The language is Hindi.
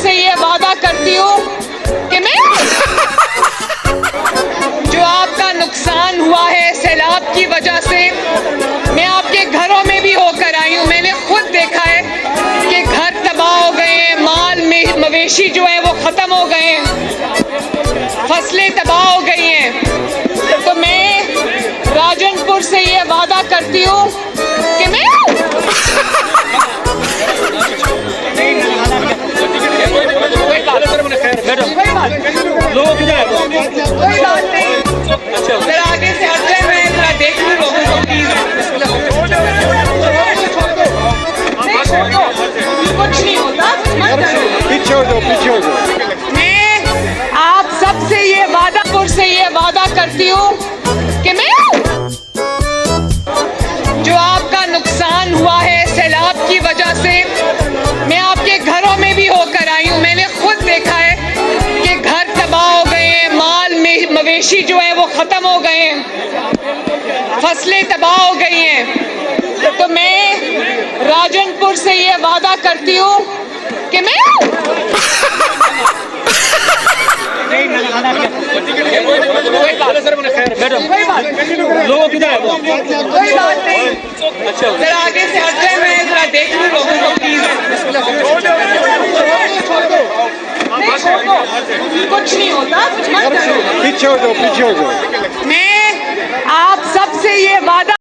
से ये वादा करती हूँ कि मैं जो आपका नुकसान हुआ है सैलाब की वजह से, मैं आपके घरों में भी होकर आई हूँ। मैंने खुद देखा है कि घर तबाह हो गए हैं, माल में मवेशी जो है वो ख़त्म हो गए हैं, फसलें तबाह हो गई हैं। तो मैं राजनपुर से ये वादा करती हूँ कि मैं कोई बात नहीं, जरा आगे से हट जाए, मैं जरा देख लूँ लोगों को प्लीज। कुछ नहीं होता, पीछे हो जाओ। मैं आप सबसे ये वादा करती हूँ कि मैं जो आपका नुकसान हुआ है सैलाब की वजह से, मैं आपके घरों में भी होकर आई हूँ। मैंने खुद देखा है कि घर तबाह हो गए हैं, माल में मवेशी जो है वो ख़त्म हो गए हैं, फसलें तबाह हो गई हैं। तो मैं राजनपुर से ये वादा करती हूँ कि मैं कोई बात नहीं, जरा आगे से हट जाए, मैं जरा देख लूँ लोगों को प्लीज। कुछ नहीं होता, पीछे हो जाओ। मैं आप सबसे ये वादा